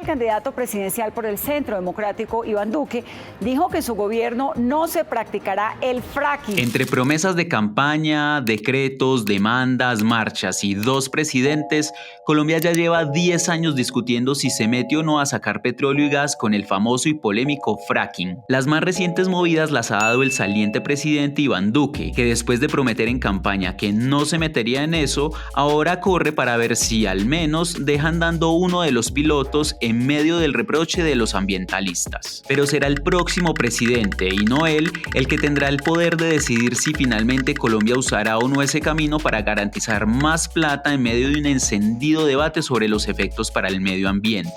candidato presidencial por el Centro Democrático, Iván Duque, dijo que su gobierno no se practicará el fracking. Entre promesas de campaña, decretos, demandas, marchas y 2 presidentes, Colombia ya lleva 10 años discutiendo si se mete o no a sacar petróleo y gas con el famoso y polémico fracking. Las más recientes movidas las ha dado el saliente presidente Iván Duque, que después de prometer en campaña que no se metería en eso, ahora corre para ver si al menos dejan dando uno de los pilotos en medio del reproche de los ambientalistas. Pero será el próximo presidente y no él el que tendrá el poder de decidir si finalmente Colombia usará o no ese camino para garantizar más plata en medio de un encendido debate sobre los efectos para el medio ambiente.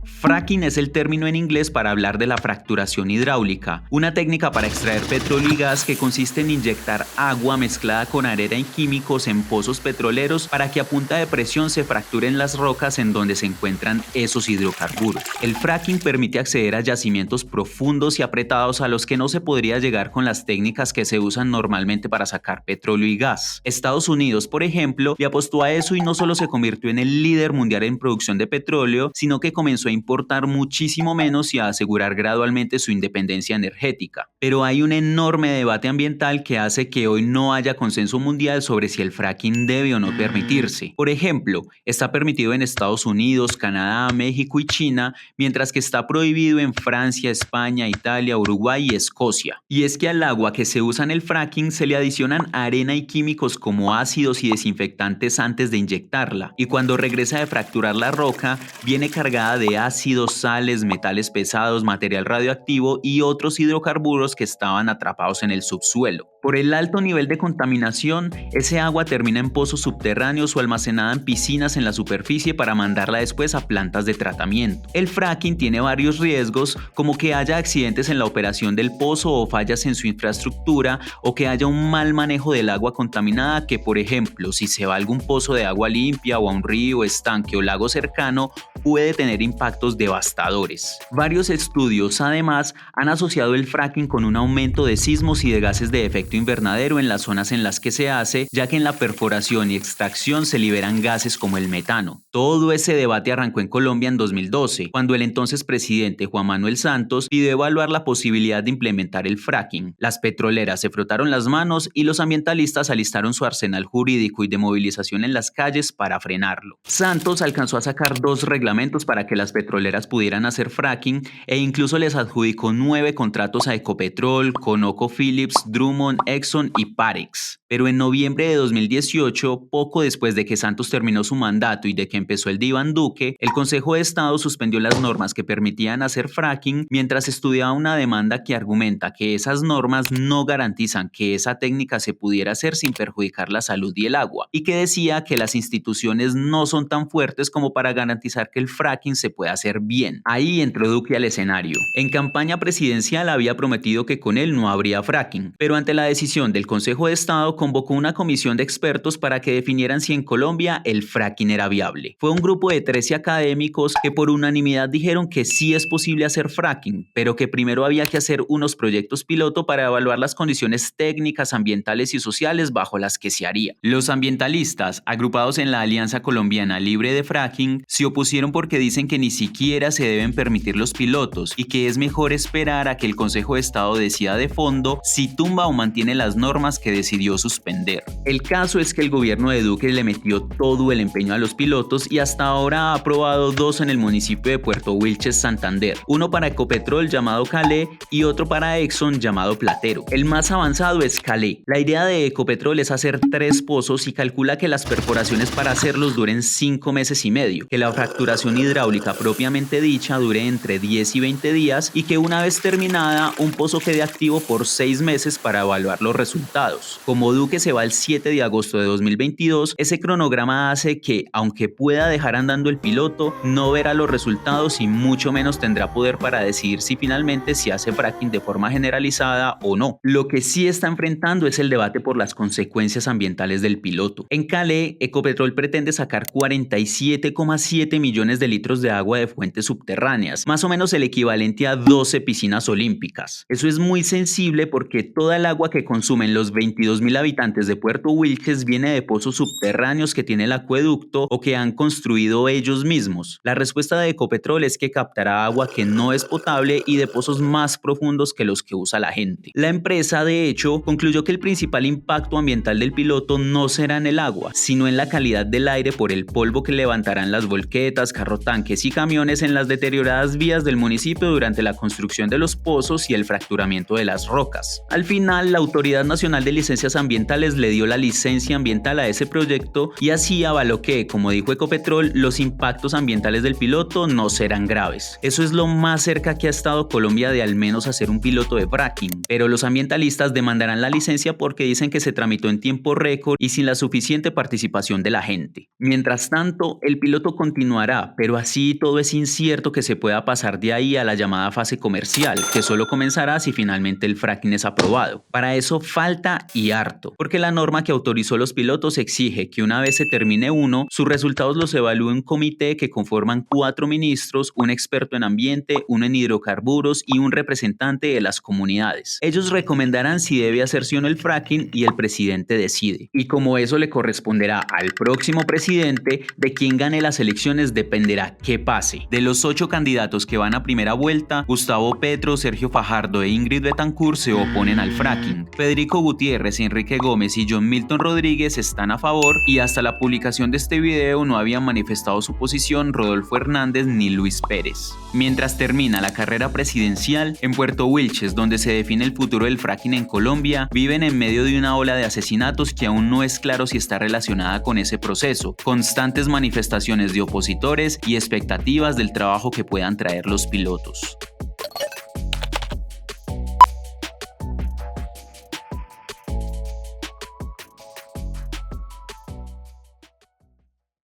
Fracking es el término en inglés para hablar de la fracturación hidráulica, una técnica para extraer petróleo y gas que consiste en inyectar agua mezclada con arena y químicos en pozos petroleros para que a punta de presión se fracturen las rocas en donde se encuentran esos hidrocarburos. El fracking permite acceder a yacimientos profundos y apretados a los que no se podría llegar con las técnicas que se usan normalmente para sacar petróleo y gas. Estados Unidos, por ejemplo, le apostó a eso y no solo se convirtió en el líder mundial en producción de petróleo, sino que comenzó a importar muchísimo menos y a asegurar gradualmente su independencia energética. Pero hay un enorme debate ambiental que hace que hoy no haya consenso mundial sobre si el fracking debe o no permitirse. Por ejemplo, está permitido en Estados Unidos, Canadá, México y China, mientras que está prohibido en Francia, España, Italia, Uruguay y Escocia. Y es que al agua que se usa en el fracking se le adicionan arena y químicos como ácidos y desinfectantes antes de inyectarla, y cuando regresa de fracturar la roca, viene cargada de ácidos, sales, metales pesados, material radioactivo y otros hidrocarburos que estaban atrapados en el subsuelo. Por el alto nivel de contaminación, ese agua termina en pozos subterráneos o almacenada en piscinas en la superficie para mandarla después a plantas de tratamiento. El fracking tiene varios riesgos, como que haya accidentes en la operación del pozo o fallas en su infraestructura, o que haya un mal manejo del agua contaminada que, por ejemplo, si se va a algún pozo de agua limpia o a un río, estanque o lago cercano, puede tener impactos devastadores. Varios estudios, además, han asociado el fracking con un aumento de sismos y de gases de efecto invernadero en las zonas en las que se hace, ya que en la perforación y extracción se liberan gases como el metano. Todo ese debate arrancó en Colombia en 2012, cuando el entonces presidente Juan Manuel Santos pidió evaluar la posibilidad de implementar el fracking. Las petroleras se frotaron las manos y los ambientalistas alistaron su arsenal jurídico y de movilización en las calles para frenarlo. Santos alcanzó a sacar 2 reglamentos para que las petroleras pudieran hacer fracking e incluso les adjudicó 9 contratos a Ecopetrol, ConocoPhillips, Drummond, Exxon y Parex. Pero en noviembre de 2018, poco después de que Santos terminó su mandato y de que empezó el de Iván Duque, el Consejo de Estado suspendió las normas que permitían hacer fracking mientras estudiaba una demanda que argumenta que esas normas no garantizan que esa técnica se pudiera hacer sin perjudicar la salud y el agua, y que decía que las instituciones no son tan fuertes como para garantizar que el fracking se pueda hacer bien. Ahí entró Duque al escenario. En campaña presidencial había prometido que con él no habría fracking, pero ante la decisión del Consejo de Estado convocó una comisión de expertos para que definieran si en Colombia el fracking era viable. Fue un grupo de 13 académicos que por unanimidad dijeron que sí es posible hacer fracking, pero que primero había que hacer unos proyectos piloto para evaluar las condiciones técnicas, ambientales y sociales bajo las que se haría. Los ambientalistas, agrupados en la Alianza Colombiana Libre de Fracking, se opusieron porque dicen que ni siquiera se deben permitir los pilotos y que es mejor esperar a que el Consejo de Estado decida de fondo si tumba o mantiene las normas que decidió suspender. El caso es que el gobierno de Duque le metió todo el empeño a los pilotos y hasta ahora ha aprobado 2 en el municipio de Puerto Wilches, Santander, uno para Ecopetrol llamado Calé y otro para Exxon llamado Platero. El más avanzado es Calé. La idea de Ecopetrol es hacer 3 pozos y calcula que las perforaciones para hacerlos duren 5 meses y medio, que la fracturación hidráulica propiamente dicha dure entre 10 y 20 días y que una vez terminada un pozo quede activo por 6 meses para evaluar los resultados. Como Duque se va el 7 de agosto de 2022, ese cronograma hace que, aunque pueda dejar andando el piloto, no verá los resultados y mucho menos tendrá poder para decidir si finalmente se hace fracking de forma generalizada o no. Lo que sí está enfrentando es el debate por las consecuencias ambientales del piloto. En Calé, Ecopetrol pretende sacar 47,7 millones de litros de agua de fuentes subterráneas, más o menos el equivalente a 12 piscinas olímpicas. Eso es muy sensible porque toda el agua que consumen los 22.000 habitantes de Puerto Wilches viene de pozos subterráneos que tiene el acueducto o que han construido ellos mismos. La respuesta de Ecopetrol es que captará agua que no es potable y de pozos más profundos que los que usa la gente. La empresa, de hecho, concluyó que el principal impacto ambiental del piloto no será en el agua, sino en la calidad del aire por el polvo que levantarán las volquetas, carrotanques y camiones en las deterioradas vías del municipio durante la construcción de los pozos y el fracturamiento de las rocas. Al final, la Autoridad Nacional de Licencias Ambientales le dio la licencia ambiental a ese proyecto y así avaló que, como dijo Ecopetrol, los impactos ambientales del piloto no serán graves. Eso es lo más cerca que ha estado Colombia de al menos hacer un piloto de fracking, pero los ambientalistas demandarán la licencia porque dicen que se tramitó en tiempo récord y sin la suficiente participación de la gente. Mientras tanto, el piloto continuará, pero así todo es incierto que se pueda pasar de ahí a la llamada fase comercial, que solo comenzará si finalmente el fracking es aprobado. Para eso falta y harto, porque la norma que autorizó los pilotos exige que una vez se termine uno, sus resultados los evalúe un comité que conforman 4 ministros, un experto en ambiente, uno en hidrocarburos y un representante de las comunidades. Ellos recomendarán si debe hacerse o no el fracking y el presidente decide. Y como eso le corresponderá al próximo presidente, de quien gane las elecciones dependerá qué pase. De los 8 candidatos que van a primera vuelta, Gustavo Petro, Sergio Fajardo e Ingrid Betancourt se oponen al fracking. Federico Gutiérrez, Enrique Gómez y John Milton Rodríguez están a favor y hasta la publicación de este video no habían manifestado su posición Rodolfo Hernández ni Luis Pérez. Mientras termina la carrera presidencial, en Puerto Wilches, donde se define el futuro del fracking en Colombia, viven en medio de una ola de asesinatos que aún no es claro si está relacionada con ese proceso, constantes manifestaciones de opositores y expectativas del trabajo que puedan traer los pilotos.